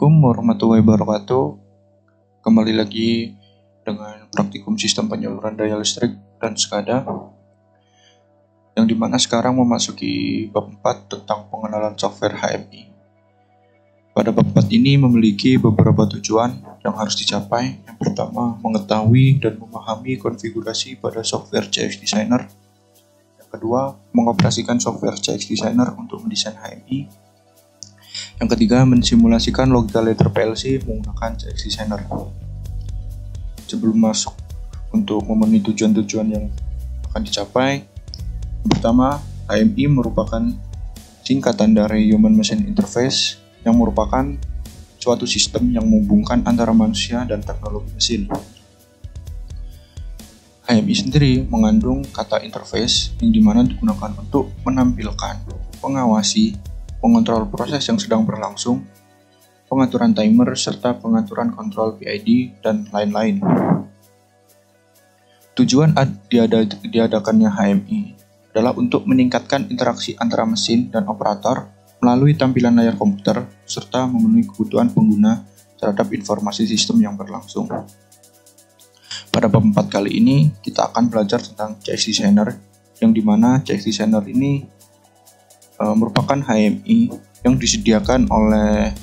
Assalamualaikum warahmatullahi wabarakatuh. Kembali lagi dengan praktikum sistem penyaluran daya listrik dan SCADA, yang dimana sekarang memasuki bab 4 tentang pengenalan software HMI. Pada bab 4 ini memiliki beberapa tujuan yang harus dicapai. Yang pertama, mengetahui dan memahami konfigurasi pada software CX Designer. Yang kedua, mengoperasikan software CX Designer untuk mendesain HMI. Yang ketiga, mensimulasikan logika ladder PLC menggunakan CX Designer. Sebelum masuk untuk memenuhi tujuan-tujuan yang akan dicapai, pertama, HMI merupakan singkatan dari Human Machine Interface, yang merupakan suatu sistem yang menghubungkan antara manusia dan teknologi mesin. HMI sendiri mengandung kata interface yang dimana digunakan untuk menampilkan, mengawasi, pengontrol proses yang sedang berlangsung, pengaturan timer, serta pengaturan kontrol PID, dan lain-lain. Tujuan diadakannya HMI adalah untuk meningkatkan interaksi antara mesin dan operator melalui tampilan layar komputer, serta memenuhi kebutuhan pengguna terhadap informasi sistem yang berlangsung. Pada bab 4 kali ini, kita akan belajar tentang CX Designer, yang dimana CX Designer ini merupakan HMI yang disediakan oleh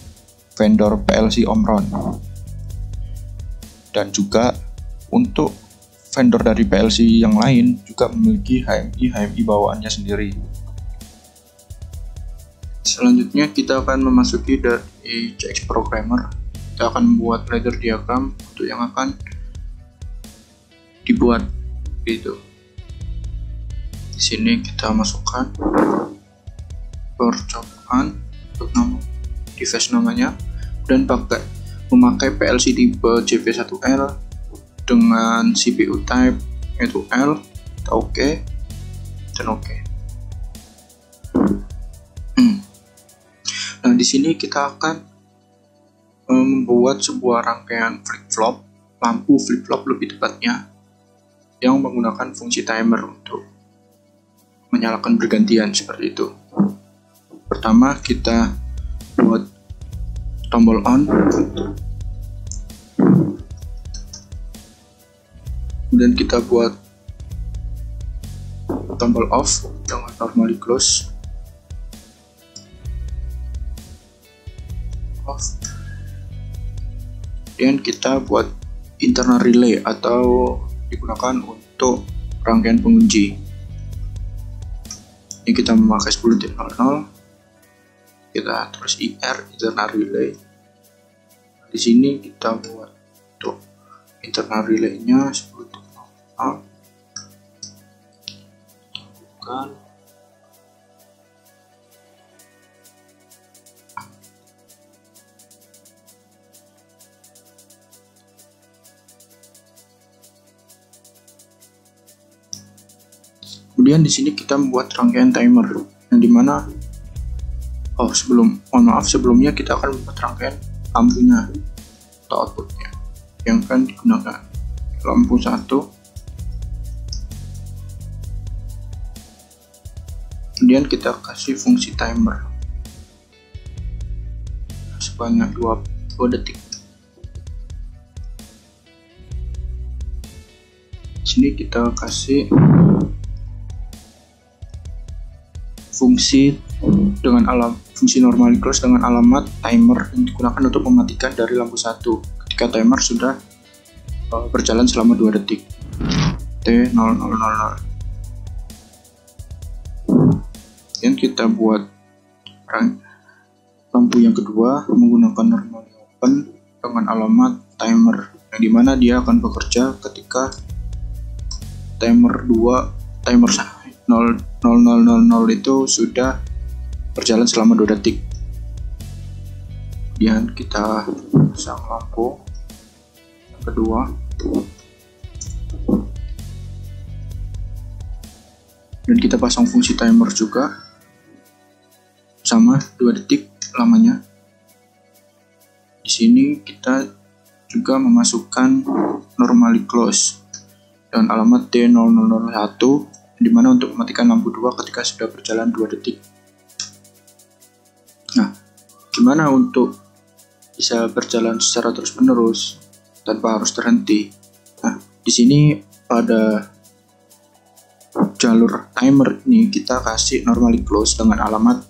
vendor PLC Omron, dan juga untuk vendor dari PLC yang lain juga memiliki HMI bawaannya sendiri. Selanjutnya kita akan memasuki dari CX Programmer. Kita akan membuat ladder diagram untuk yang akan dibuat gitu. Di sini kita masukkan percobaan untuk nama device namanya, dan memakai PLC tipe JP1L dengan CPU type yaitu L, kita oke, dan oke. Nah, di sini kita akan membuat sebuah rangkaian flip-flop, lampu flip-flop lebih tepatnya, yang menggunakan fungsi timer untuk menyalakan bergantian seperti itu. Pertama, kita buat tombol on, kemudian kita buat tombol off dengan normally close, off. Dan kita buat internal relay atau digunakan untuk rangkaian pengunci. Ini kita memakai 10.00. Kita terus IR internal relay. Di sini kita buat untuk internal relay-nya 10.00. Bukan. Kemudian di sini kita membuat rangkaian timer yang dimana sebelumnya kita akan membuat rangkaian lampunya atau outputnya yang akan digunakan. Lampu 1, kemudian kita kasih fungsi timer sebanyak 2 detik. Di sini kita kasih fungsi normally close dengan alamat timer yang digunakan untuk mematikan dari lampu 1 ketika timer sudah berjalan selama 2 detik. T0000. Dan kita buat lampu yang kedua menggunakan normally open dengan alamat timer, yang dimana dia akan bekerja ketika timer 00000 itu sudah berjalan selama 2 detik. Kemudian kita pasang lampu yang kedua. Dan kita pasang fungsi timer juga sama 2 detik lamanya. Di sini kita juga memasukkan normally close dengan alamat D0001, di mana untuk mematikan lampu 2 ketika sudah berjalan 2 detik. Nah, gimana untuk bisa berjalan secara terus-menerus tanpa harus terhenti. Nah, di sini pada jalur timer ini kita kasih normally close dengan alamat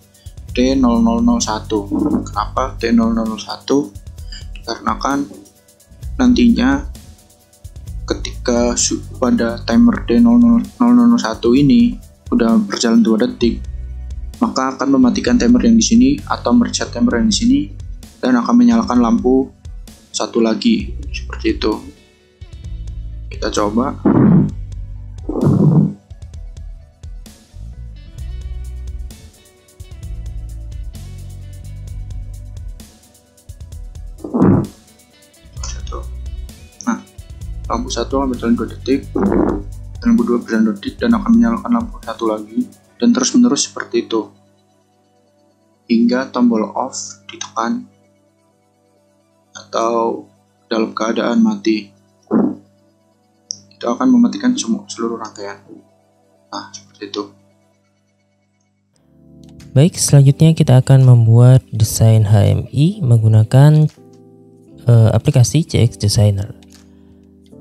T0001. Kenapa T0001? Dikarenakan nantinya ketika pada timer T0001 ini udah berjalan 2 detik, maka akan mematikan timer yang di sini atau mereset timer yang di sini dan akan menyalakan lampu satu lagi seperti itu. Kita coba. Nah, lampu satu akan berjalan 2 detik, lampu 2 berjalan 2 detik dan akan menyalakan lampu satu lagi, dan terus menerus seperti itu hingga tombol off ditekan atau dalam keadaan mati. Itu akan mematikan seluruh rangkaian. Nah, seperti itu. Baik, selanjutnya kita akan membuat desain HMI menggunakan aplikasi CX Designer.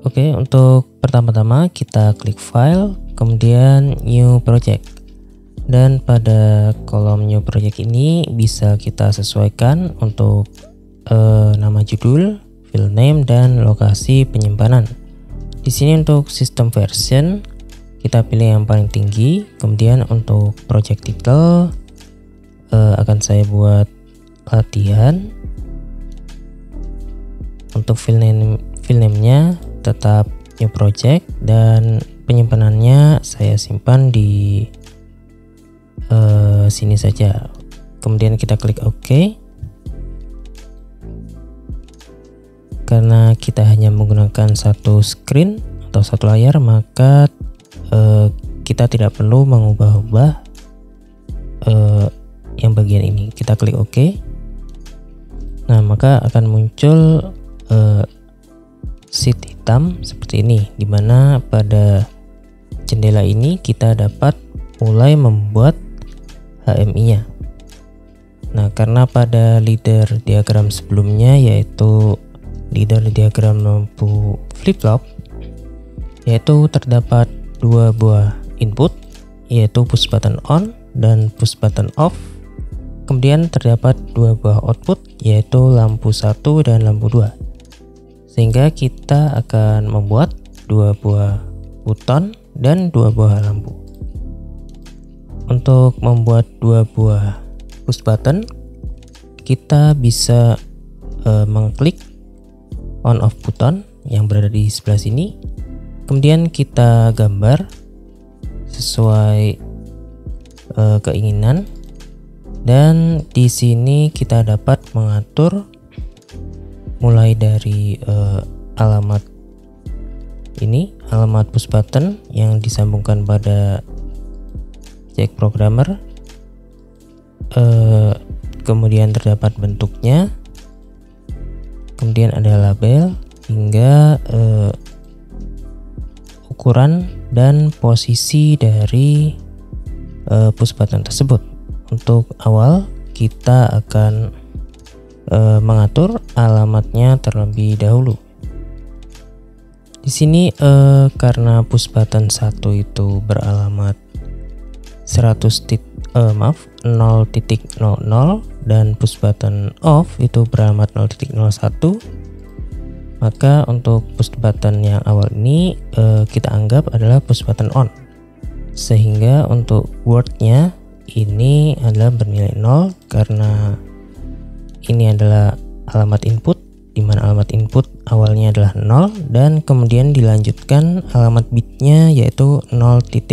Oke, untuk pertama-tama kita klik File, kemudian New Project. Dan pada kolom New Project ini bisa kita sesuaikan untuk nama judul, file name, dan lokasi penyimpanan. Di sini untuk sistem version kita pilih yang paling tinggi. Kemudian untuk project title akan saya buat latihan. Untuk file name-nya tetap new project dan penyimpanannya saya simpan di sini saja. Kemudian kita klik OK. Karena kita hanya menggunakan satu screen atau satu layar, maka kita tidak perlu mengubah-ubah yang bagian ini. Kita klik OK. Nah, maka akan muncul sheet hitam seperti ini, dimana pada jendela ini kita dapat mulai membuat HMI-nya. Nah, karena pada leader diagram sebelumnya, yaitu leader diagram lampu flip-flop, yaitu terdapat 2 buah input, yaitu push button on dan push button off. Kemudian terdapat 2 buah output, yaitu lampu 1 dan lampu 2. Sehingga kita akan membuat 2 buah button dan 2 buah lampu. Untuk membuat 2 buah push button, kita bisa mengklik on off button yang berada di sebelah sini. Kemudian kita gambar sesuai keinginan, dan di sini kita dapat mengatur mulai dari alamat ini, alamat push button yang disambungkan pada CX Programmer, kemudian terdapat bentuknya, kemudian ada label hingga ukuran dan posisi dari push button tersebut. Untuk awal kita akan mengatur alamatnya terlebih dahulu. Di sini karena push button 1 itu beralamat 0.00 dan push button off itu beralamat 0.01, maka untuk push button yang awal ini kita anggap adalah push button on, sehingga untuk wordnya ini adalah bernilai 0 karena ini adalah alamat input, di mana alamat input awalnya adalah 0 dan kemudian dilanjutkan alamat bitnya yaitu 0.00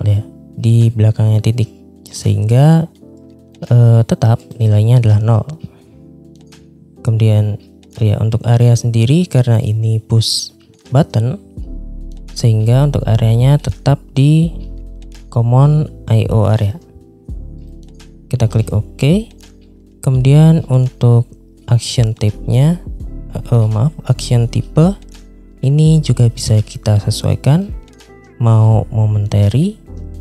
ya di belakangnya titik, sehingga tetap nilainya adalah 0. Kemudian ya untuk area sendiri karena ini push button, sehingga untuk areanya tetap di common IO area. Kita klik OK. Kemudian untuk action type-nya, action tipe ini juga bisa kita sesuaikan, mau momentary,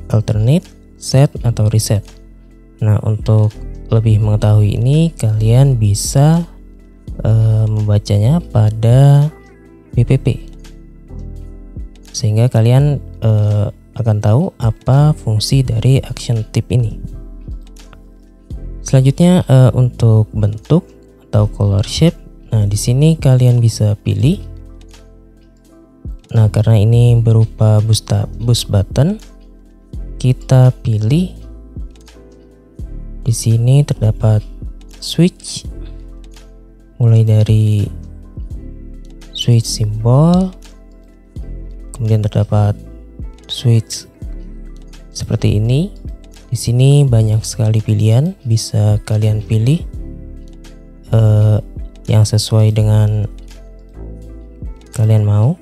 alternate, set atau reset. Nah, untuk lebih mengetahui ini, kalian bisa membacanya pada BPP, sehingga kalian akan tahu apa fungsi dari action tip ini. Selanjutnya untuk bentuk atau color shape. Nah, di sini kalian bisa pilih. Nah, karena ini berupa boost button, kita pilih. Di sini terdapat switch, mulai dari switch simbol, kemudian terdapat switch seperti ini. Di sini banyak sekali pilihan, bisa kalian pilih yang sesuai dengan kalian mau.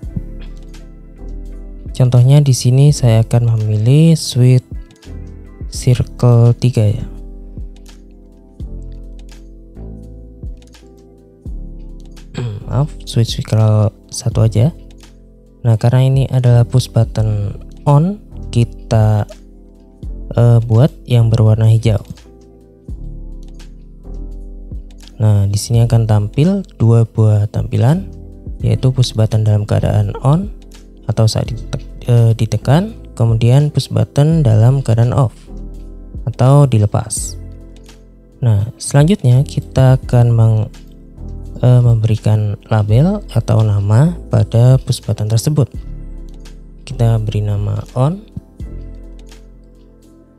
Contohnya di sini saya akan memilih switch circle 3 ya. Maaf, switch circle 1 aja. Nah, karena ini adalah push button on, kita buat yang berwarna hijau. Nah, di sini akan tampil dua buah tampilan, yaitu push button dalam keadaan on atau saat ditekan, kemudian push button dalam keadaan off atau dilepas. Nah, selanjutnya kita akan memberikan label atau nama pada push button tersebut. Kita beri nama on.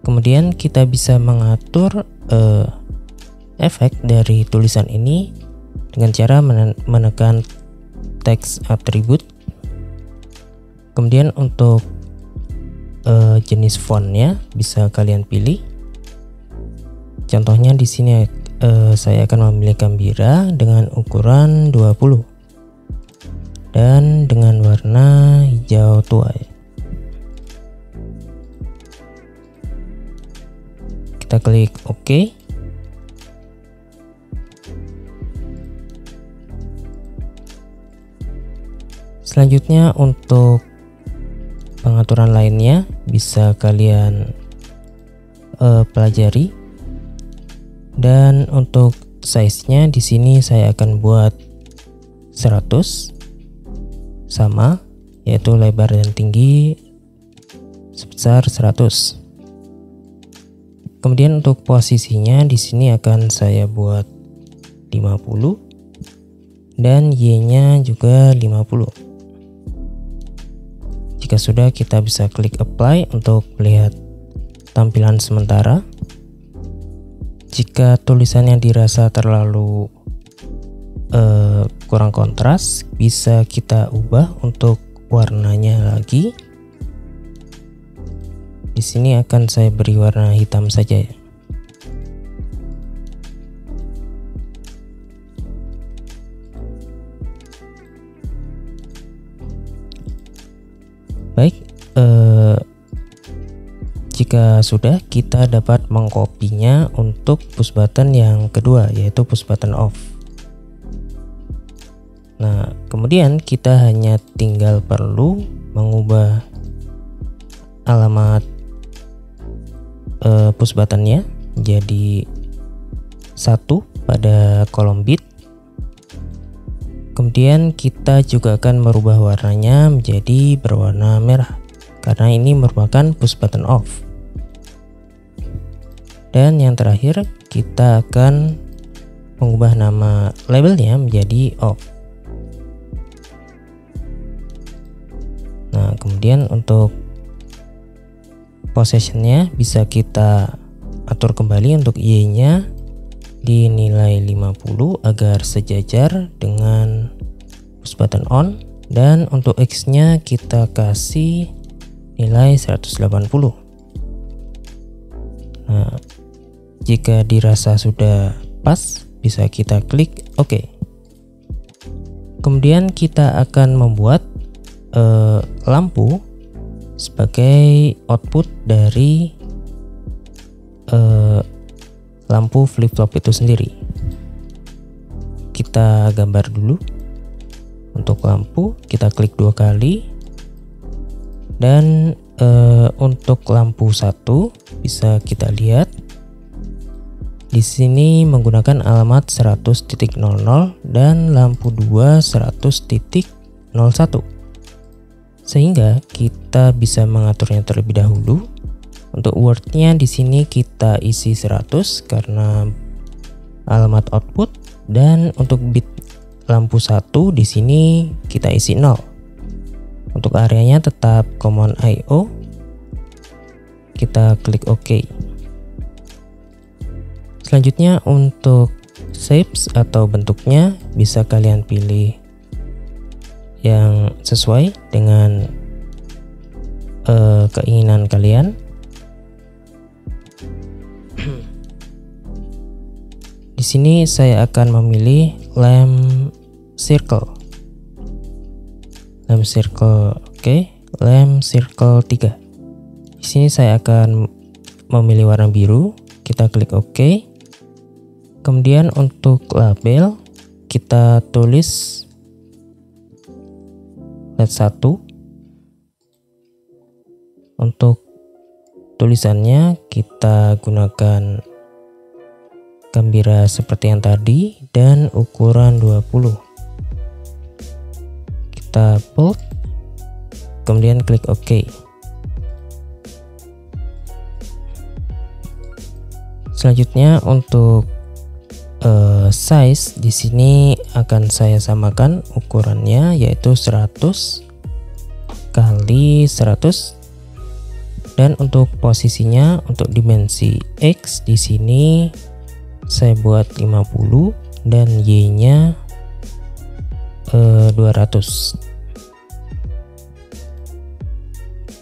Kemudian kita bisa mengatur efek dari tulisan ini dengan cara menekan text attribute. Kemudian untuk jenis fontnya bisa kalian pilih. Contohnya di sini saya akan memilih Gambira dengan ukuran 20 dan dengan warna hijau tua ya. Kita klik OK. Selanjutnya untuk pengaturan lainnya bisa kalian pelajari. Dan untuk size-nya di sini saya akan buat 100 sama, yaitu lebar dan tinggi sebesar 100. Kemudian untuk posisinya di sini akan saya buat 50 dan Y-nya juga 50. Jika sudah, kita bisa klik apply untuk melihat tampilan sementara. Jika tulisannya dirasa terlalu kurang kontras, bisa kita ubah untuk warnanya lagi. Di sini akan saya beri warna hitam saja ya. Baik, jika sudah, kita dapat mengkopinya untuk push button yang kedua, yaitu push button off. Nah, kemudian kita hanya tinggal perlu mengubah alamat push buttonnya jadi 1 pada kolom bit. Kemudian kita juga akan merubah warnanya menjadi berwarna merah, karena ini merupakan push button off. Dan yang terakhir, kita akan mengubah nama labelnya menjadi off. Nah, kemudian untuk possessionnya bisa kita atur kembali. Untuk Y-nya dinilai 50 agar sejajar dengan push button on, dan untuk X-nya kita kasih nilai 180. Nah, jika dirasa sudah pas, bisa kita klik OK. Kemudian kita akan membuat lampu sebagai output dari lampu flip-flop itu sendiri. Kita gambar dulu. Untuk lampu kita klik 2 kali, dan untuk lampu 1 bisa kita lihat di di sini menggunakan alamat 100.00 dan lampu 2 100.01. Sehingga kita bisa mengaturnya terlebih dahulu. Untuk wordnya di sini kita isi 100 karena alamat output, dan untuk bit lampu 1 di sini kita isi 0. Untuk areanya tetap command IO. Kita klik OK. Selanjutnya untuk shapes atau bentuknya bisa kalian pilih yang sesuai dengan keinginan kalian. Di sini saya akan memilih lamp circle. Lamp circle, oke. Lamp circle 3. Di sini saya akan memilih warna biru. Kita klik OK. Kemudian untuk label kita tulis LED 1. Untuk tulisannya kita gunakan Gambira seperti yang tadi dan ukuran 20. Kita bold, kemudian klik OK. Selanjutnya untuk size di sini akan saya samakan ukurannya, yaitu 100 kali 100. Dan untuk posisinya, untuk dimensi X di sini saya buat 50 dan Y-nya 200.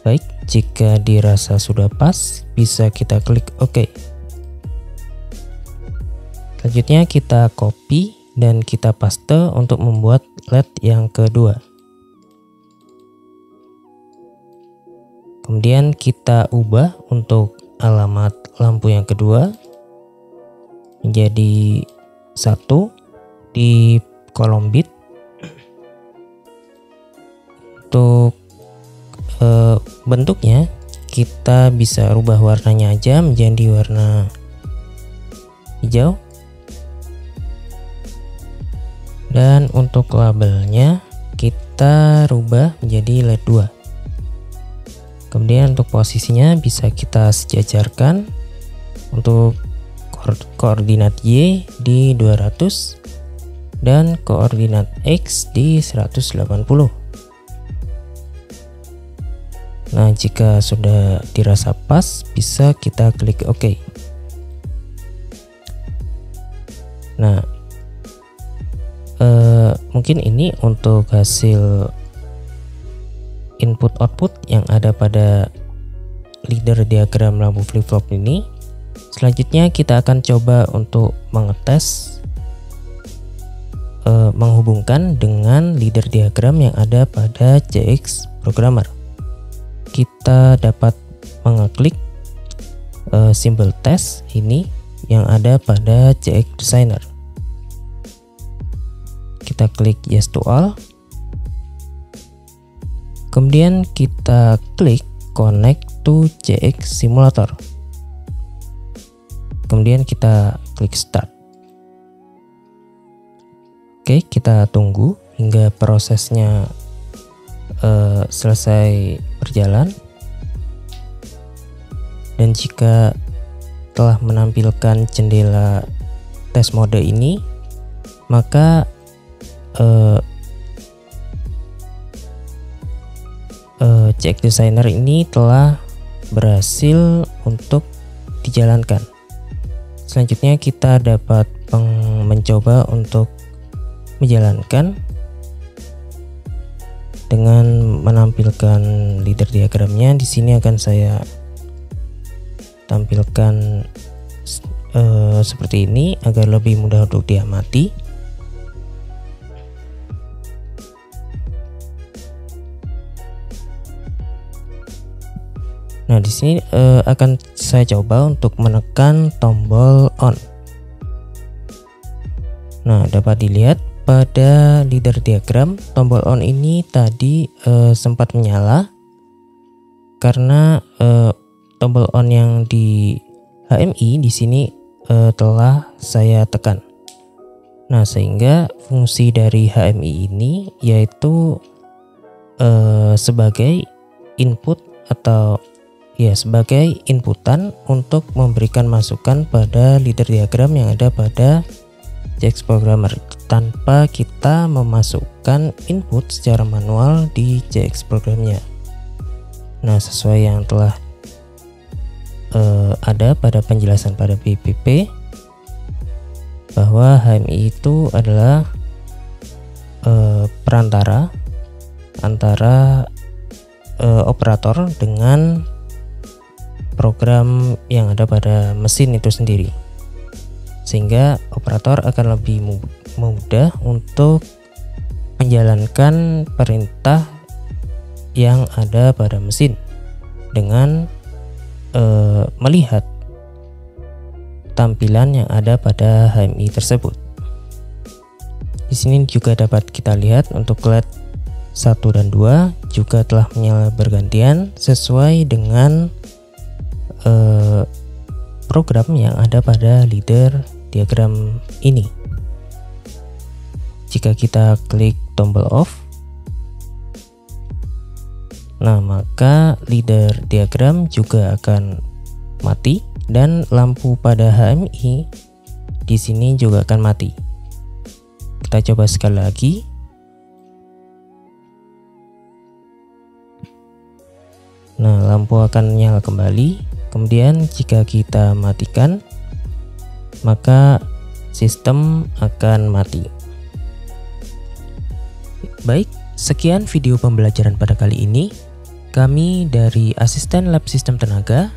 Baik, jika dirasa sudah pas, bisa kita klik OK. Selanjutnya kita copy dan kita paste untuk membuat LED yang kedua. Kemudian kita ubah untuk alamat lampu yang kedua menjadi 1 di kolom bit. Untuk bentuknya kita bisa rubah warnanya aja menjadi warna hijau. Dan untuk labelnya kita rubah menjadi LED 2. Kemudian untuk posisinya bisa kita sejajarkan. Untuk koordinat Y di 200 dan koordinat X di 180. Nah, jika sudah dirasa pas, bisa kita klik OK. Nah, mungkin ini untuk hasil input output yang ada pada leader diagram lampu flip-flop ini. Selanjutnya kita akan coba untuk mengetes menghubungkan dengan leader diagram yang ada pada CX Programmer. Kita dapat mengeklik simbol tes ini yang ada pada CX Designer. Kita klik yes to all. Kemudian kita klik connect to CX Simulator. Kemudian kita klik start. Oke, kita tunggu hingga prosesnya selesai berjalan. Dan jika telah menampilkan jendela tes mode ini, maka CX Designer ini telah berhasil untuk dijalankan. Selanjutnya kita dapat mencoba untuk menjalankan dengan menampilkan leader diagramnya. Di sini akan saya tampilkan seperti ini agar lebih mudah untuk diamati. Nah, di sini akan saya coba untuk menekan tombol on. Nah, dapat dilihat pada leader diagram tombol on ini tadi sempat menyala karena tombol on yang di HMI di sini telah saya tekan. Nah, sehingga fungsi dari HMI ini yaitu sebagai input atau sebagai inputan untuk memberikan masukan pada leader diagram yang ada pada JX Programmer tanpa kita memasukkan input secara manual di JX programnya. Nah, sesuai yang telah ada pada penjelasan pada BPP, bahwa HMI itu adalah perantara antara operator dengan program yang ada pada mesin itu sendiri, sehingga operator akan lebih mudah untuk menjalankan perintah yang ada pada mesin dengan melihat tampilan yang ada pada HMI tersebut. Di sini juga dapat kita lihat untuk LED 1 dan 2 juga telah menyala bergantian sesuai dengan program yang ada pada leader diagram ini. Jika kita klik tombol off, nah maka leader diagram juga akan mati dan lampu pada HMI di sini juga akan mati. Kita coba sekali lagi. Nah, lampu akan nyala kembali. Kemudian jika kita matikan, maka sistem akan mati. Baik, sekian video pembelajaran pada kali ini. Kami dari Asisten Lab Sistem Tenaga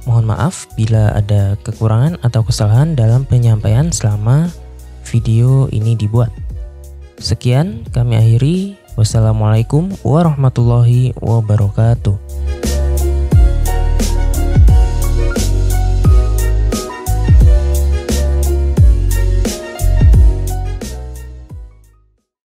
mohon maaf bila ada kekurangan atau kesalahan dalam penyampaian selama video ini dibuat. Sekian kami akhiri. Wassalamualaikum warahmatullahi wabarakatuh.